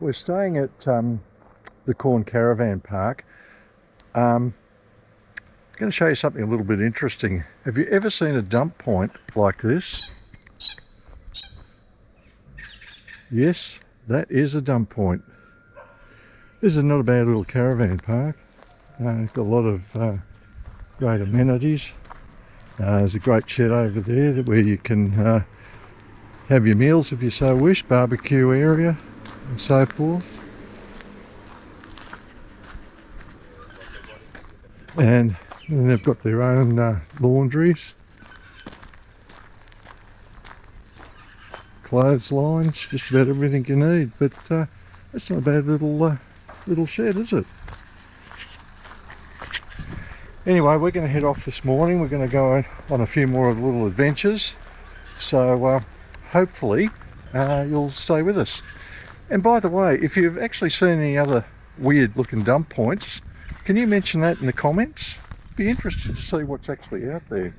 we're staying at the Quorn Caravan Park. I'm going to show you something a little bit interesting. Have you ever seen a dump point like this? Yes, that is a dump point. This is not a bad little caravan park. It's got a lot of great amenities. There's a great shed over there where you can have your meals if you so wish, barbecue area and so forth. And they've got their own laundries, clotheslines, just about everything you need. But that's not a bad little shed, is it? Anyway, we're going to head off this morning. We're going to go on a few more little adventures. So hopefully you'll stay with us. And by the way, if you've actually seen any other weird looking dump points, can you mention that in the comments? Be interested to see what's actually out there.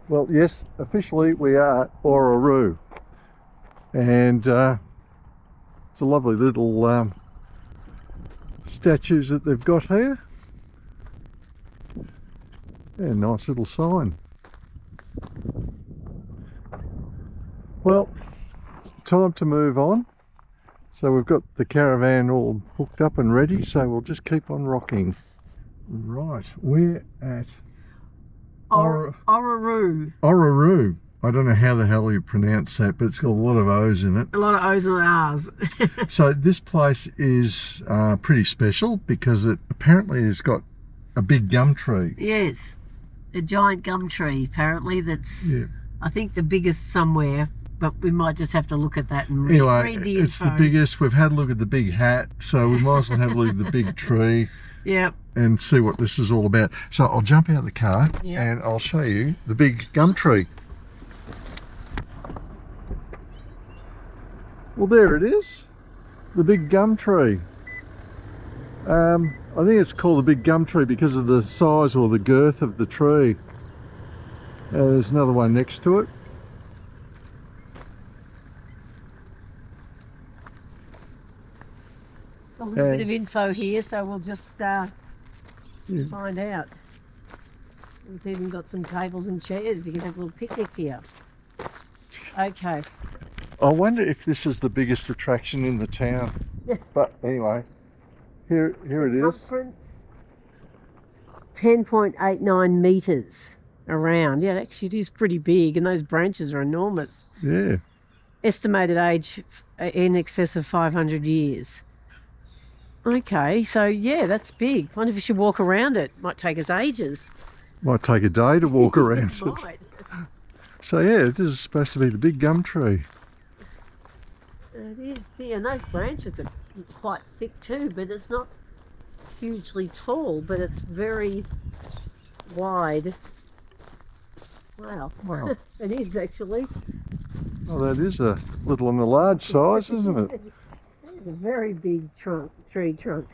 Well, yes, officially we are Orroroo, and it's a lovely little statues that they've got here, and nice little sign. Well, time to move on. So we've got the caravan all hooked up and ready, so we'll just keep on rocking. Right, we're at Orroroo. Orroroo. I don't know how the hell you pronounce that, but it's got a lot of O's in it. A lot of O's and R's. So this place is pretty special because it apparently has got a big gum tree. Yes, a giant gum tree apparently that's, I think, the biggest somewhere, but we might just have to look at that and read the info. It's the biggest. We've had a look at the big hat, so we might as well have a look at the big tree. Yep. And see what this is all about. So I'll jump out of the car and I'll show you the big gum tree. Well, there it is, the big gum tree. I think it's called the big gum tree because of the size or the girth of the tree. There's another one next to it. A little bit of info here, so we'll just find out. It's even got some tables and chairs. You can have a little picnic here. Okay. I wonder if this is the biggest attraction in the town. But anyway, here it is. 10.89 metres around. Yeah, actually it is pretty big, and those branches are enormous. Yeah. Estimated age in excess of 500 years. Okay, so yeah, that's big. I wonder if we should walk around it. Might take us ages. Might take a day to walk around it. Might. So yeah, this is supposed to be the big gum tree. It is big, and those branches are quite thick too, but it's not hugely tall, but it's very wide. Wow. It is actually. Well, that is a little on the large size, isn't it? It's a very big tree trunk.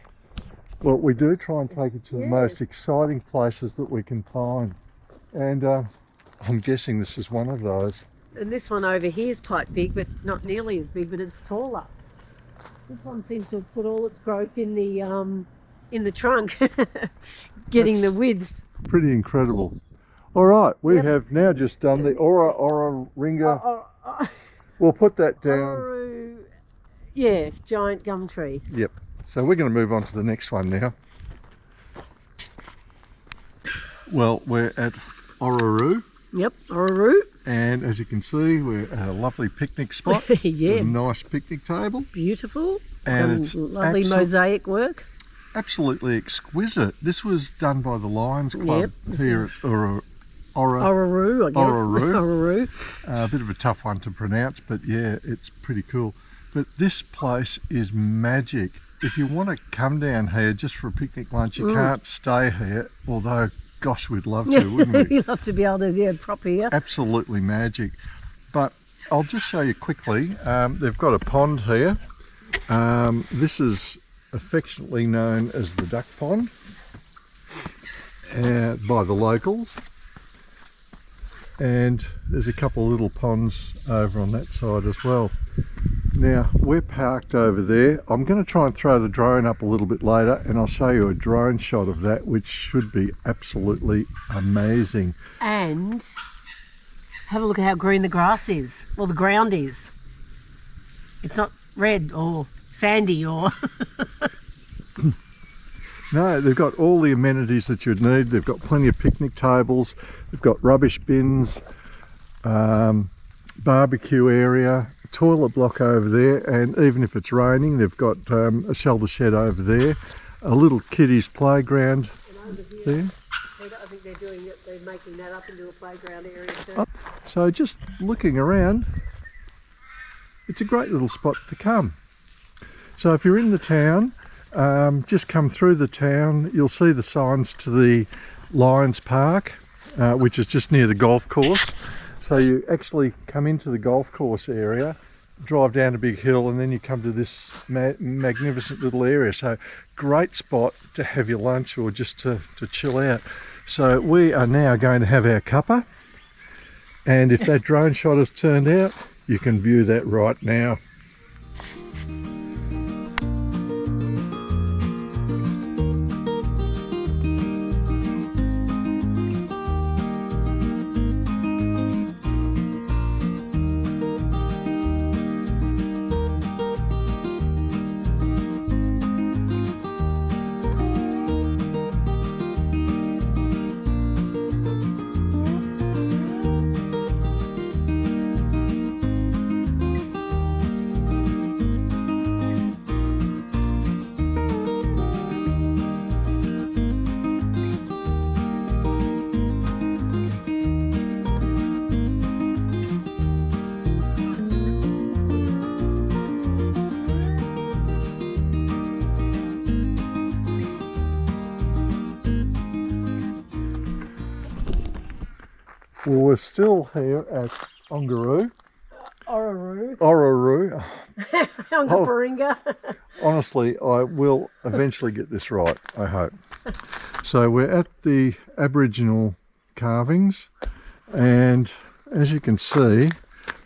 Well, we do try and take it to the most exciting places that we can find. And I'm guessing this is one of those. And this one over here is quite big, but not nearly as big, but it's taller. This one seems to have put all its growth in the trunk, getting the width. Pretty incredible. All right, we have now just done the Orroroo. We'll put that down. Yeah, giant gum tree. Yep. So we're going to move on to the next one now. Well, we're at Orroroo. Yep, Orroroo. And as you can see, we're at a lovely picnic spot. Yeah. With a nice picnic table. Beautiful. And it's lovely mosaic work. Absolutely exquisite. This was done by the Lions Club here at Orroroo, I guess. Orroroo. A bit of a tough one to pronounce, but yeah, it's pretty cool. But this place is magic. If you want to come down here just for a picnic lunch, you can't stay here, although gosh, we'd love to, wouldn't we? We'd love to be able to prop here. Absolutely magic. But I'll just show you quickly. They've got a pond here. This is affectionately known as the duck pond by the locals. and there's a couple of little ponds over on that side as well. Now we're parked over there. I'm going to try and throw the drone up a little bit later, and I'll show you a drone shot of that, which should be absolutely amazing. And have a look at how green the grass is, or the ground is. It's not red or sandy or... No, they've got all the amenities that you'd need. They've got plenty of picnic tables, they've got rubbish bins, barbecue area, toilet block over there, and even if it's raining, they've got a shelter shed over there, a little kiddies playground there. I think they're making that up into a playground area too. So just looking around, it's a great little spot to come. So if you're in the town, just come through the town, you'll see the signs to the Lions Park, which is just near the golf course. So you actually come into the golf course area, drive down a big hill, and then you come to this magnificent little area. So great spot to have your lunch or just to chill out. So we are now going to have our cuppa, and if that drone shot has turned out, you can view that right now. Well, we're still here at Orroroo. Orroroo. Ongaparinga. Honestly, I will eventually get this right, I hope. So we're at the Aboriginal carvings, and as you can see,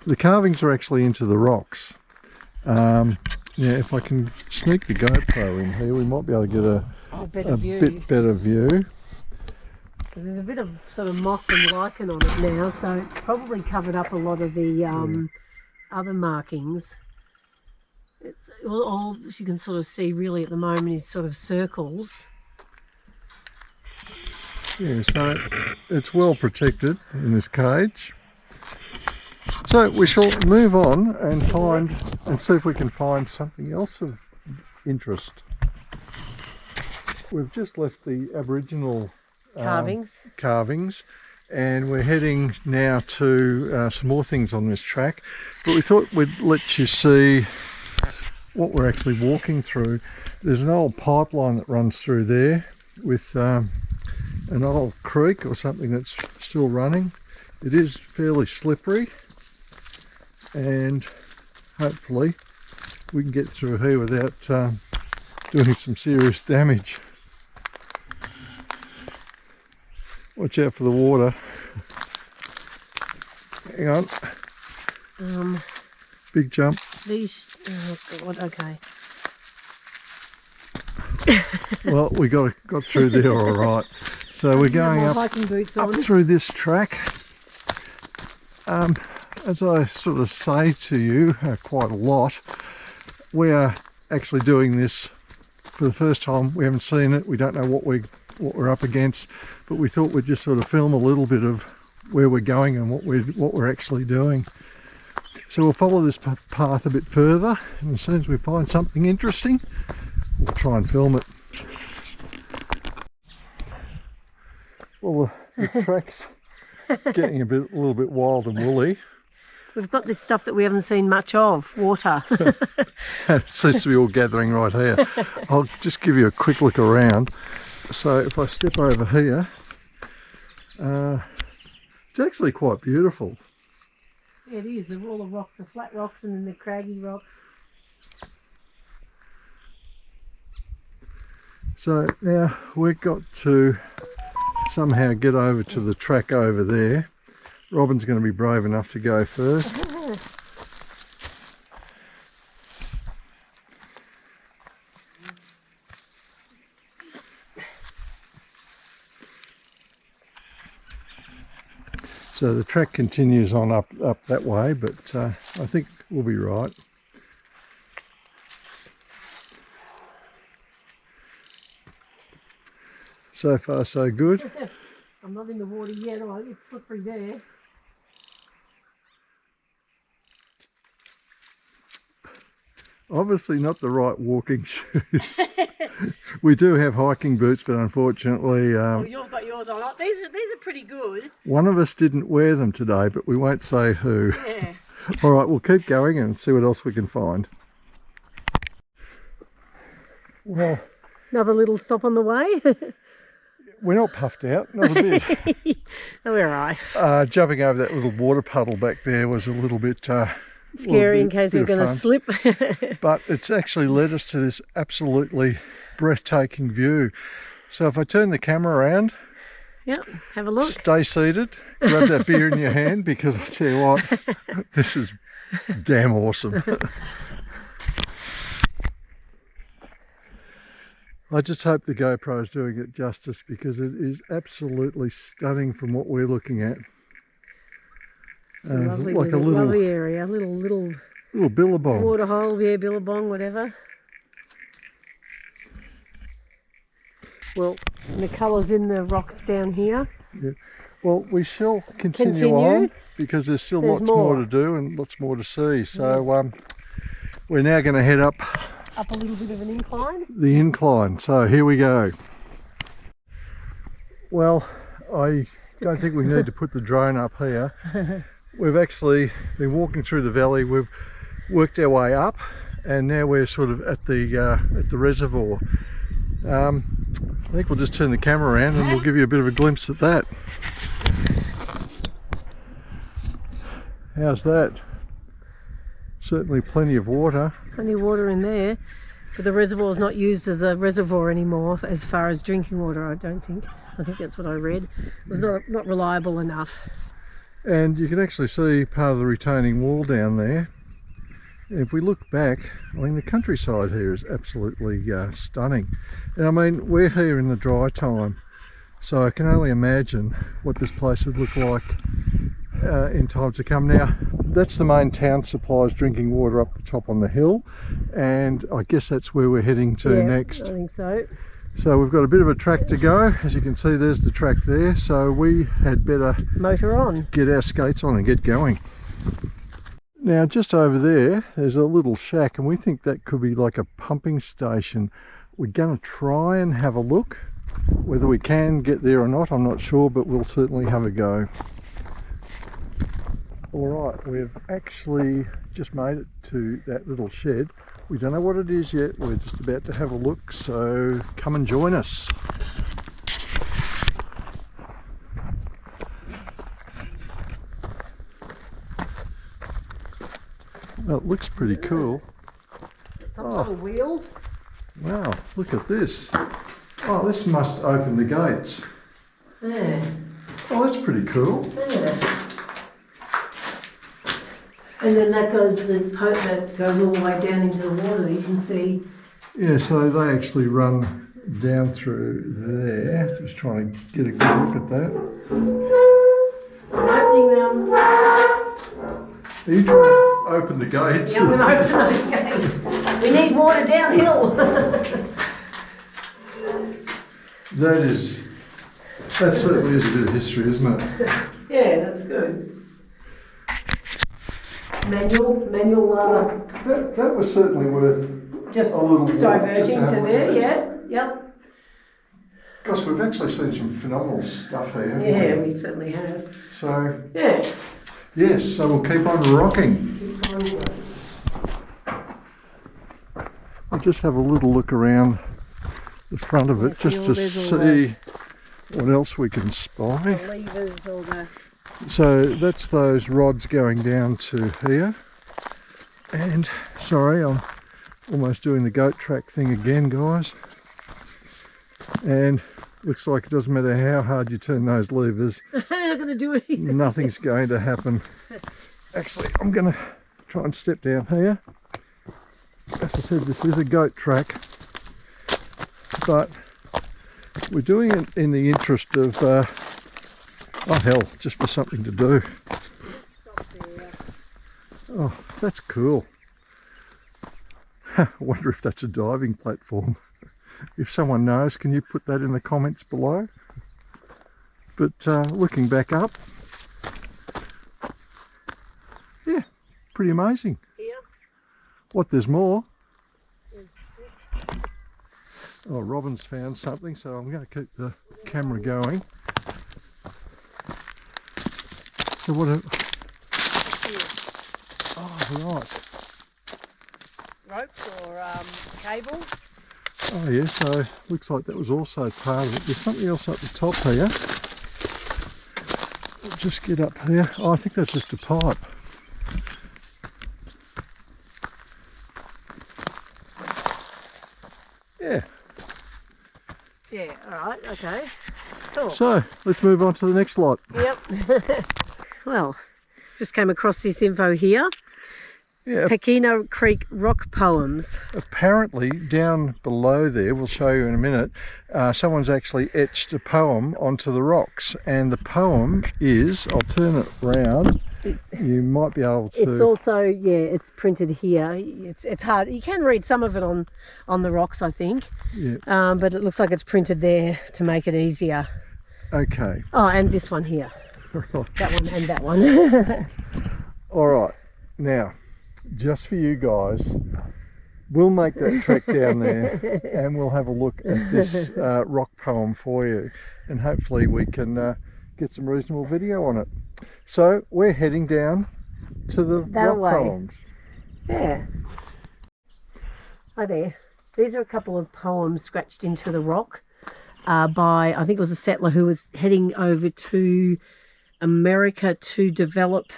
the carvings are actually into the rocks. Yeah, if I can sneak the GoPro in here, we might be able to get a bit better view. Because there's a bit of sort of moss and lichen on it now, so it's probably covered up a lot of the other markings. It's all you can sort of see really at the moment is sort of circles. Yeah, so it's well protected in this cage. So we shall move on and see if we can find something else of interest. We've just left the Aboriginal carvings, and we're heading now to some more things on this track, but we thought we'd let you see what we're actually walking through. There's an old pipeline that runs through there with an old creek or something that's still running. It is fairly slippery, and hopefully we can get through here without doing some serious damage. Watch out for the water. Hang on. Big jump. These, oh God, okay. Well, we got through there all right. So we're going up through this track. As I sort of say to you quite a lot, we are actually doing this for the first time. We haven't seen it. We don't know what we're up against, but we thought we'd just sort of film a little bit of where we're going and what we're actually doing. So we'll follow this path a bit further, and as soon as we find something interesting, we'll try and film it. Well, the track's getting a little bit wild and woolly. We've got this stuff that we haven't seen much of, water. It seems to be all gathering right here. I'll just give you a quick look around. So if I step over here, it's actually quite beautiful. Yeah, it is. All the rocks, the flat rocks and then the craggy rocks. So now we've got to somehow get over to the track over there. Robin's going to be brave enough to go first. So the track continues on up that way, but I think we'll be right. So far so good. I'm not in the water yet, it's slippery there. Obviously not the right walking shoes. We do have hiking boots, but unfortunately... well, you've got yours on. These are pretty good. One of us didn't wear them today, but we won't say who. Yeah. All right, we'll keep going and see what else we can find. Well, another little stop on the way. We're not puffed out, not a bit. No, we're all right. Jumping over that little water puddle back there was a little bit... scary in case you're going to slip. But it's actually led us to this absolutely breathtaking view. So if I turn the camera around, yep, have a look. Stay seated, grab that beer in your hand, because I tell you what, this is damn awesome. I just hope the GoPro is doing it justice, because it is absolutely stunning from what we're looking at. Lovely, like lovely area, little billabong. Water hole, yeah, billabong, whatever. Well, and the colours in the rocks down here. Yeah. Well, we shall continue on, because there's lots more to do and lots more to see. So we're now going to head up a little bit of an incline. The incline. So here we go. Well, I don't think we need to put the drone up here. We've actually been walking through the valley. We've worked our way up, and now we're sort of at the reservoir. I think we'll just turn the camera around and we'll give you a bit of a glimpse at that. How's that? Certainly plenty of water. Plenty of water in there, but the reservoir is not used as a reservoir anymore as far as drinking water, I don't think. I think that's what I read. It was not reliable enough. And you can actually see part of the retaining wall down there. If we look back, I mean, the countryside here is absolutely stunning. And I mean, we're here in the dry time, so I can only imagine what this place would look like in time to come. Now, that's the main town supplies drinking water up the top on the hill, and I guess that's where we're heading to next. I think so. So we've got a bit of a track to go. As you can see, there's the track there, so we had better motor on, get our skates on and get going. Now just over there's a little shack, and we think that could be like a pumping station. We're going to try and have a look. Whether we can get there or not, I'm not sure, but we'll certainly have a go. Alright, we've actually just made it to that little shed. We don't know what it is yet, we're just about to have a look, so come and join us. Oh, it looks pretty cool. Some sort of wheels. Wow, look at this. Oh, this must open the gates. Yeah. Oh, that's pretty cool. Yeah. And then that goes, the pipe that goes all the way down into the water that you can see. Yeah, so they actually run down through there. Just trying to get a good look at that. I'm opening them. Are you trying to open the gates? Yeah, we're going to open those gates. We need water downhill. That certainly is a bit of history, isn't it? Yeah, that's good. Manual. That was certainly worth just a little diverting to there. Yeah, yep. Gosh, we've actually seen some phenomenal stuff here. Yeah, we certainly have. So yeah. Yes, so we'll keep on rocking. We'll just have a little look around the front of it, just to see what else we can spy. The levers, all the... So that's those rods going down to here. And sorry, I'm almost doing the goat track thing again, guys. And Looks like it doesn't matter how hard you turn those levers. They're not going to do anything. Nothing's going to happen. Actually, I'm going to try and step down here. As I said, this is a goat track, but we're doing it in the interest of, oh hell, just for something to do. Oh, that's cool. I wonder if that's a diving platform. If someone knows, can you put that in the comments below? But looking back up, yeah, pretty amazing. Here. What, there's more? There's this. Oh, Robin's found something, so I'm going to keep the camera going. So what a... Oh, right. Ropes or cables. Oh yeah, so looks like that was also part of it. There's something else up the top here. I'll just get up here. Oh, I think that's just a pipe. Yeah. Yeah, alright, okay. Cool. So, let's move on to the next lot. Yep. Well, just came across this info here. Yeah. Pekina Creek rock poems. Apparently, down below there, we'll show you in a minute, someone's actually etched a poem onto the rocks. And the poem is, I'll turn it round, you might be able to... It's also, yeah, it's printed here. It's hard. You can read some of it on the rocks, I think. Yeah. But it looks like it's printed there to make it easier. Okay. Oh, and this one here. Right. That one and that one. All right. Now, just for you guys, we'll make that trek down there and we'll have a look at this rock poem for you, and hopefully we can get some reasonable video on it. So we're heading down to the rock poems. Yeah. Hi there. These are a couple of poems scratched into the rock by, I think it was a settler who was heading over to America to develop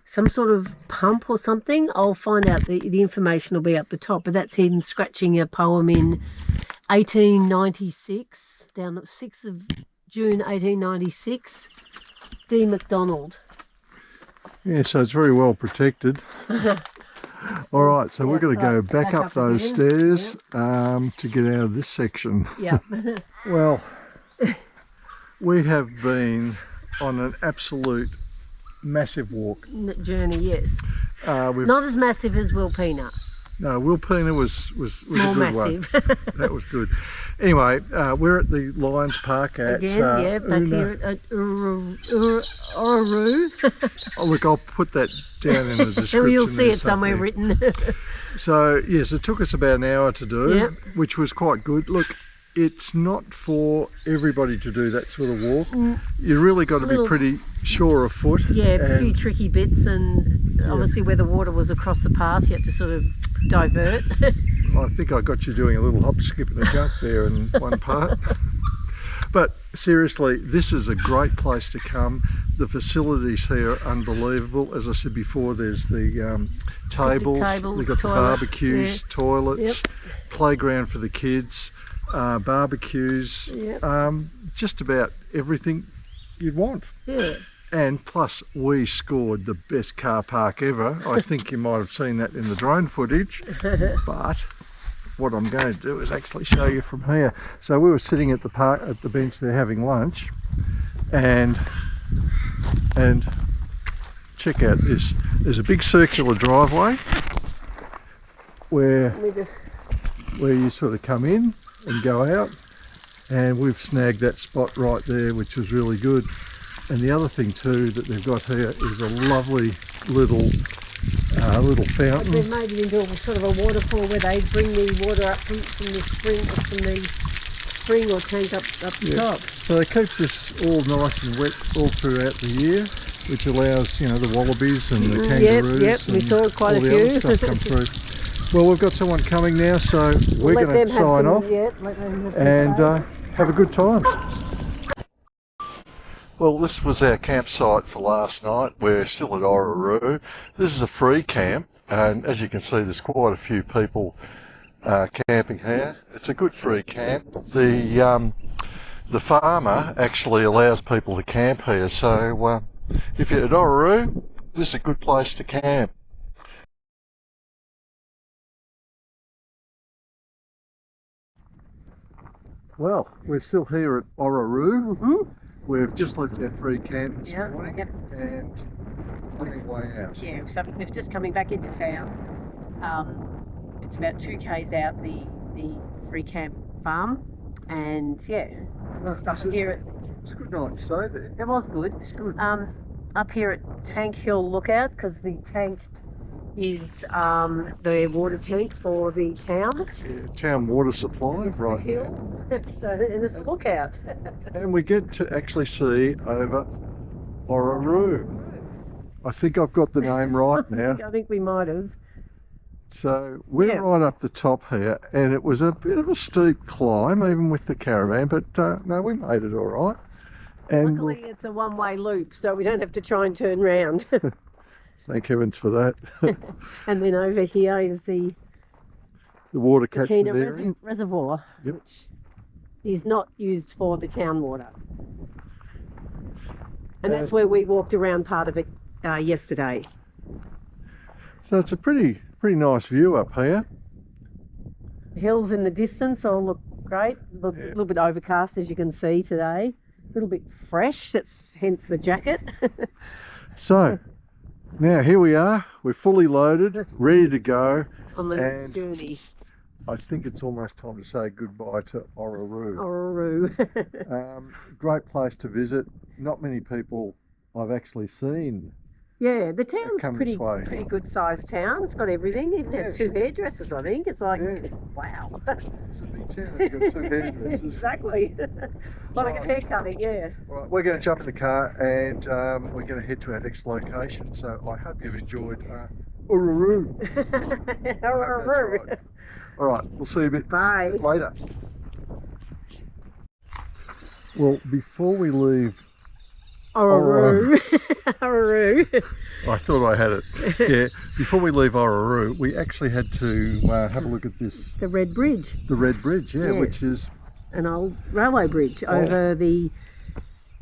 some sort of pump or something. I'll find out, the information will be up the top, but that's him scratching a poem in 1896, down the 6th of June 1896, D. MacDonald. Yeah, so it's very well protected. All right, so we're going to go back up those stairs to get out of this section. Yeah. Well, we have been on an absolute massive walk. Journey, yes. Not as massive as Wilpena. No, Wilpena was more a good massive one. That was good. Anyway, we're at the Lions Park at again, yeah, back here at Orroroo. Oh, look, I'll put that down in the description. You'll see it somewhere written. So yes, it took us about an hour to do, yep, which was quite good. Look, it's not for everybody to do that sort of walk. You really got to be pretty sure of foot. Yeah, a few tricky bits, and obviously where the water was across the path, you have to sort of divert. I think I got you doing a little hop, skip and a jump there in one part. But seriously, this is a great place to come. The facilities here are unbelievable. As I said before, there's the tables, they've got the barbecues, toilets, playground for the kids, barbecues, just about everything you'd want. Yeah. And plus, we scored the best car park ever. I think you might have seen that in the drone footage. But what I'm going to do is actually show you from here. So we were sitting at the park, at the bench there, having lunch, and check out this. There's a big circular driveway where you sort of come in and go out, and we've snagged that spot right there, which was really good. And the other thing too that they've got here is a lovely little fountain. They've made it into a sort of a waterfall where they bring the water up from the spring or tank up the top. So it keeps us all nice and wet all throughout the year, which allows, you know, the wallabies and the kangaroos. Yep, we saw quite a few. Other stuff come through. Well, we've got someone coming now, so we're going to sign off and have a good time. Well, this was our campsite for last night. We're still at Orroroo. This is a free camp, and as you can see, there's quite a few people camping here. It's a good free camp. The the farmer actually allows people to camp here, so if you're at Orroroo, this is a good place to camp. Well, we're still here at Orroroo. Mm-hmm. We've just left our free camp this morning, yep. And on our way out. Yeah, so we're just coming back into town. It's about 2 k's out the free camp farm, and yeah, stuff here. It's a good night to stay there. It was good. It's good. Up here at Tank Hill Lookout, because the tank is the water tank for the town. Yeah, town water supply, it's right. The hill. So it's a lookout. And we get to actually see over Orroroo. I think I've got the name right now. I think we might have. So we're right up the top here, and it was a bit of a steep climb, even with the caravan, but no, we made it all right. And luckily it's a one-way loop, so we don't have to try and turn round. Thank heavens for that. And then over here is the water catchment Pekina area. Reservoir, yep. Which is not used for the town water. And that's where we walked around part of it yesterday. So it's a pretty nice view up here. The hills in the distance all look great. A little bit overcast, as you can see today. A little bit fresh, that's hence the jacket. So now here we are, we're fully loaded, ready to go on the next journey. I think it's almost time to say goodbye to Orroroo. Orroroo. Great place to visit. Not many people I've actually seen. Yeah, the town's pretty good sized town. It's got everything. Even had 2 hairdressers, I think. It's like, wow. It's a big town. It's got 2 hairdressers. Exactly. Like a hair cutting, yeah. Right, we're going to jump in the car and we're going to head to our next location. So I hope you've enjoyed Orroroo. Orroroo. Right. All right, we'll see you a bit later. Well, before we leave Orroroo. Orroroo. I thought I had it. Yeah, before we leave Orroroo, we actually had to have a look at this. The Red Bridge. The Red Bridge, yeah, which is an old railway bridge over the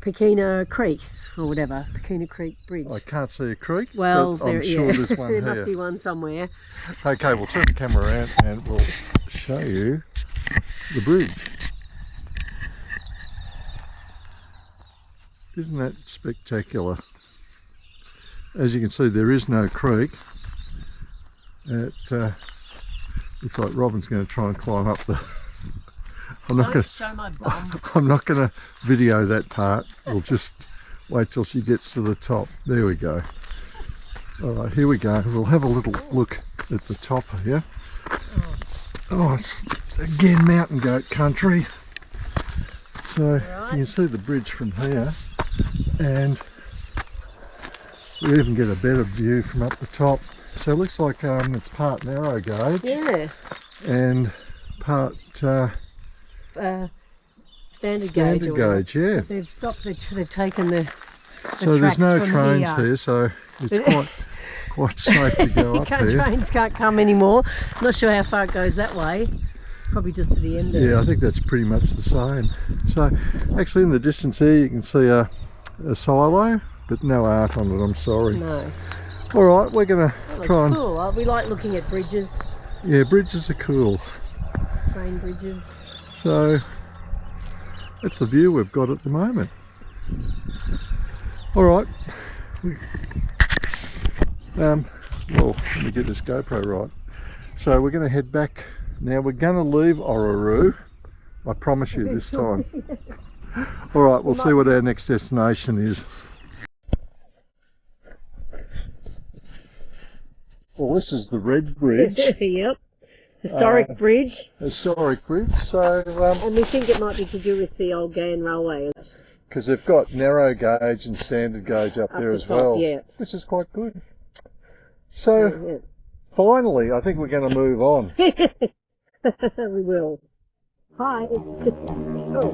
Pekina Creek or whatever. Pekina Creek Bridge. I can't see a creek. Well, but I'm sure there's one there here. must be one somewhere. Okay, we'll turn the camera around and we'll show you the bridge. Isn't that spectacular? As you can see, there is no creek. It looks like Robin's going to try and climb up the... I'm not going to show my bum. I'm not going to video that part. We'll just wait till she gets to the top. There we go. All right, here we go. We'll have a little look at the top here. Oh, it's again mountain goat country. So you can see the bridge from here, and we even get a better view from up the top. So it looks like it's part narrow gauge, and part standard gauge. Yeah. They've stopped. They've taken the so there's no trains here, so it's quite safe to go up here. Trains can't come anymore. I'm not sure how far it goes that way. Probably just to the end there. Yeah, I think that's pretty much the same. So actually in the distance there you can see a silo, but no art on it, I'm sorry. No. Alright, we're going to try and... cool. We like looking at bridges. Yeah, bridges are cool. Train bridges. So that's the view we've got at the moment. Alright. Well, let me get this GoPro right. So we're going to head back. Now we're going to leave Orroroo, I promise you this time. Alright, we'll see what our next destination is. Well, this is the Red Bridge. Yep. Historic bridge. Historic bridge, so... and we think it might be to do with the old Gan Railway. Because they've got narrow gauge and standard gauge up there as well, which is quite good. So, finally, I think we're going to move on. We will. Hi. Oh.